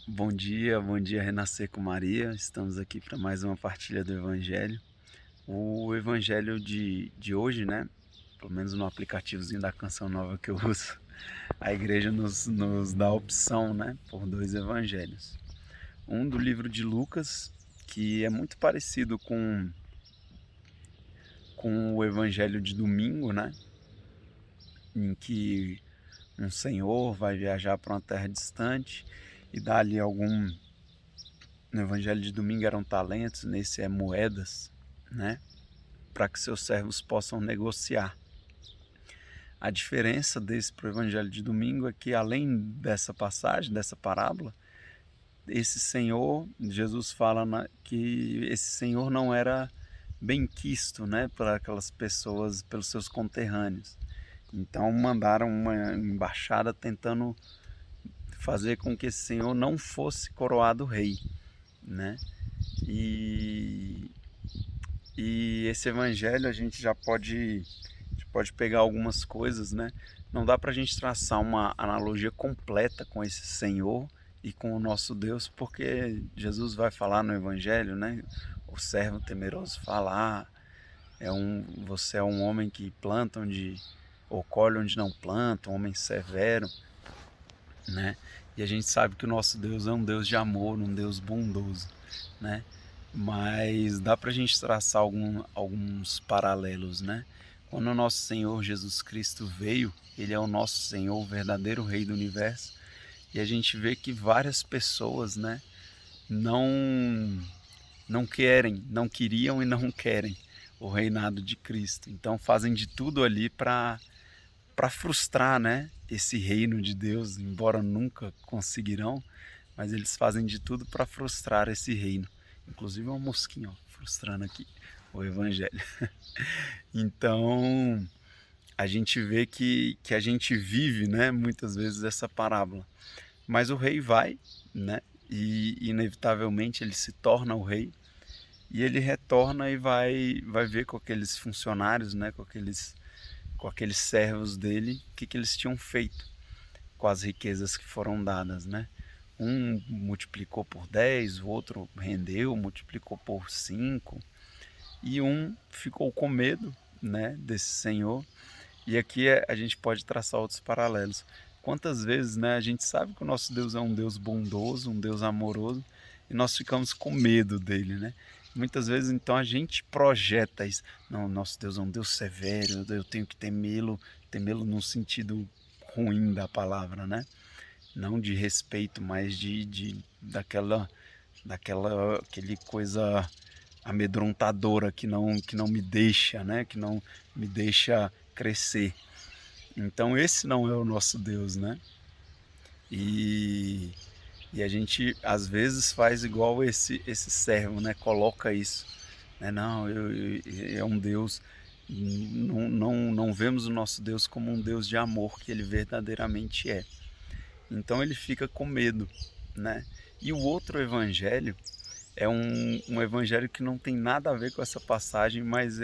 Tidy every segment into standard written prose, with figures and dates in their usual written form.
Bom dia, Renascer com Maria. Estamos aqui para mais uma partilha do Evangelho. O Evangelho de hoje, né? Pelo menos no aplicativozinho da Canção Nova que eu uso, a igreja nos dá a opção, né? Por dois evangelhos. Um do livro de Lucas, que é muito parecido com o Evangelho de domingo, né? Em que um senhor vai viajar para uma terra distante e dá ali algum. No evangelho de domingo eram talentos, nesse é moedas, né? Para que seus servos possam negociar. A diferença desse para o evangelho de domingo é que, além dessa passagem, dessa parábola, esse senhor, Jesus fala que esse senhor não era bem quisto, né, para aquelas pessoas, pelos seus conterrâneos. Então mandaram uma embaixada tentando fazer com que esse senhor não fosse coroado rei, né? E E esse evangelho a gente pode pegar algumas coisas, né? Não dá para a gente traçar uma analogia completa com esse Senhor e com o nosso Deus, porque Jesus vai falar no evangelho, né? O servo temeroso falar, você é um homem que planta onde ou colhe onde não planta, um homem severo, né? E a gente sabe que o nosso Deus é um Deus de amor, um Deus bondoso, né? Mas dá para a gente traçar alguns paralelos, né? Quando o nosso Senhor Jesus Cristo veio, Ele é o nosso Senhor, o verdadeiro Rei do Universo, e a gente vê que várias pessoas, né, não não querem, não queriam e não querem o reinado de Cristo. Então fazem de tudo ali para frustrar, né, esse reino de Deus, embora nunca conseguirão, mas eles fazem de tudo para frustrar esse reino. Inclusive uma mosquinha, ó, frustrando aqui o evangelho. Então, a gente vê que a gente vive, né, muitas vezes essa parábola. Mas o rei vai, né, e inevitavelmente ele se torna o rei, e ele retorna e vai ver com aqueles funcionários, né, com aqueles servos dele, o que eles tinham feito com as riquezas que foram dadas, né? Um multiplicou por 10, o outro rendeu, multiplicou por 5, e um ficou com medo, né, desse senhor. E aqui a gente pode traçar outros paralelos. Quantas vezes, né, a gente sabe que o nosso Deus é um Deus bondoso, um Deus amoroso, e nós ficamos com medo dele, né? Muitas vezes, então, a gente projeta isso. Não, nosso Deus é um Deus severo, eu tenho que temê-lo num sentido ruim da palavra, né? Não de respeito, mas daquela aquele coisa amedrontadora que não me deixa, né? Que não me deixa crescer. Então esse não é o nosso Deus, né? E, e a gente às vezes faz igual esse servo, né? Coloca isso, né? Não, é um Deus. Não vemos o nosso Deus como um Deus de amor que ele verdadeiramente é. Então ele fica com medo, né? E o outro evangelho é um evangelho que não tem nada a ver com essa passagem, mas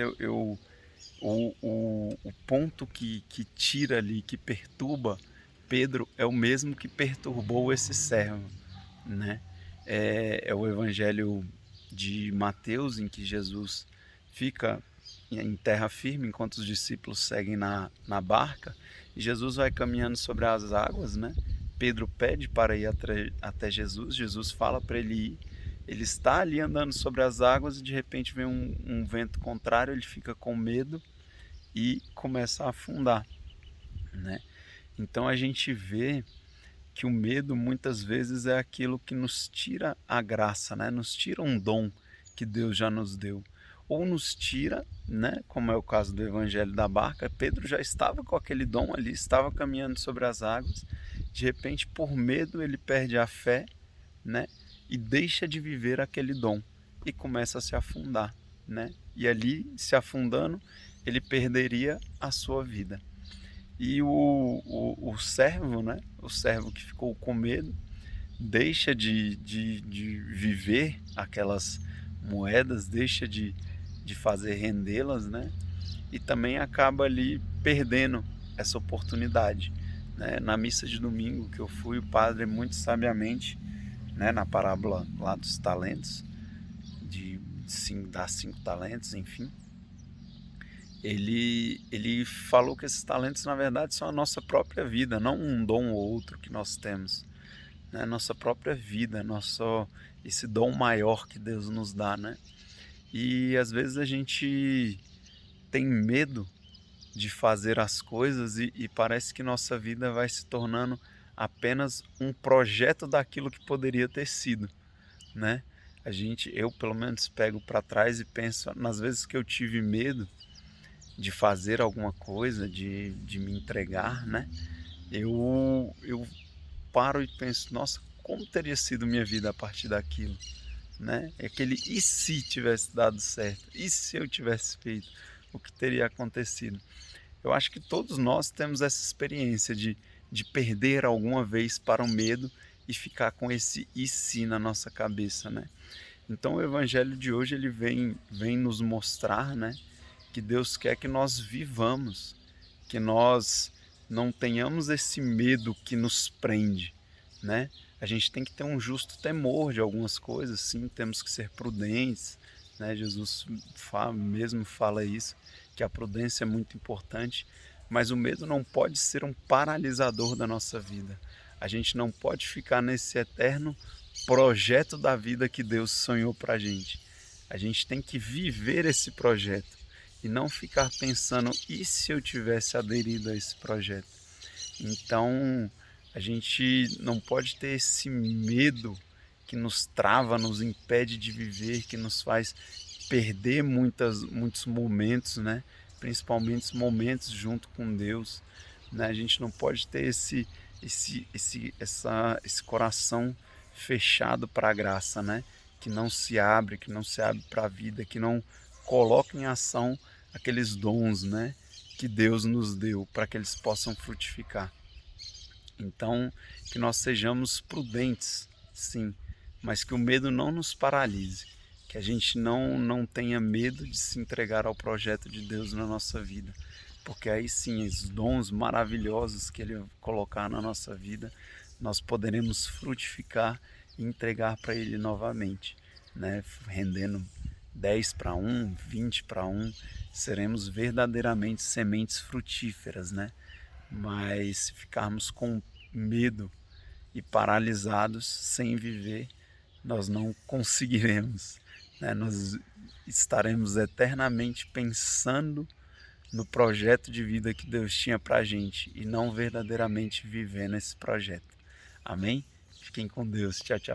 o ponto que tira ali, que perturba Pedro, é o mesmo que perturbou esse servo, né? É o evangelho de Mateus, em que Jesus fica em terra firme enquanto os discípulos seguem na barca, e Jesus vai caminhando sobre as águas, né? Pedro pede para ir até Jesus, Jesus fala para ele ir, ele está ali andando sobre as águas e de repente vem um vento contrário, ele fica com medo e começa a afundar, né? Então a gente vê que o medo muitas vezes é aquilo que nos tira a graça, né? Nos tira um dom que Deus já nos deu. Ou nos tira, né? Como é o caso do Evangelho da Barca, Pedro já estava com aquele dom ali, estava caminhando sobre as águas, de repente, por medo, ele perde a fé, né? E deixa de viver aquele dom e começa a se afundar, né? E ali, se afundando, ele perderia a sua vida. E o servo, né? O servo que ficou com medo, deixa de viver aquelas moedas, deixa de fazer rendê-las, né? E também acaba ali perdendo essa oportunidade, né? Na missa de domingo que eu fui, o padre muito sabiamente, né, na parábola lá dos talentos, dar 5 talentos, enfim. Ele falou que esses talentos, na verdade, são a nossa própria vida, não um dom ou outro que nós temos, né? Nossa própria vida, esse dom maior que Deus nos dá, né? E às vezes a gente tem medo de fazer as coisas e parece que nossa vida vai se tornando apenas um projeto daquilo que poderia ter sido, né? Eu pelo menos pego para trás e penso nas vezes que eu tive medo de fazer alguma coisa, de me entregar, né? Eu paro e penso, nossa, como teria sido minha vida a partir daquilo, né? É aquele e se tivesse dado certo, e se eu tivesse feito, o que teria acontecido? Eu acho que todos nós temos essa experiência de perder alguma vez para o medo e ficar com esse e se na nossa cabeça, né? Então o evangelho de hoje ele vem nos mostrar, né, que Deus quer que nós vivamos, que nós não tenhamos esse medo que nos prende, né? A gente tem que ter um justo temor de algumas coisas, sim, temos que ser prudentes, né? Jesus mesmo fala isso, que a prudência é muito importante, mas o medo não pode ser um paralisador da nossa vida. A gente não pode ficar nesse eterno projeto da vida que Deus sonhou para a gente. A gente tem que viver esse projeto e não ficar pensando, e se eu tivesse aderido a esse projeto? Então, a gente não pode ter esse medo que nos trava, nos impede de viver, que nos faz perder muitos momentos, né? Principalmente momentos junto com Deus, né? A gente não pode ter esse coração fechado para a graça, né? Que não se abre para a vida, que não coloca em ação aqueles dons, né? Que Deus nos deu para que eles possam frutificar. Então, que nós sejamos prudentes, sim, mas que o medo não nos paralise, que a gente não tenha medo de se entregar ao projeto de Deus na nossa vida, porque aí sim, os dons maravilhosos que Ele colocar na nossa vida, nós poderemos frutificar e entregar para Ele novamente, né? Rendendo 10 para 1, 20 para 1, seremos verdadeiramente sementes frutíferas, né? Mas se ficarmos com medo e paralisados sem viver, nós não conseguiremos, né? Nós estaremos eternamente pensando no projeto de vida que Deus tinha para a gente e não verdadeiramente vivendo esse projeto. Amém? Fiquem com Deus. Tchau, tchau.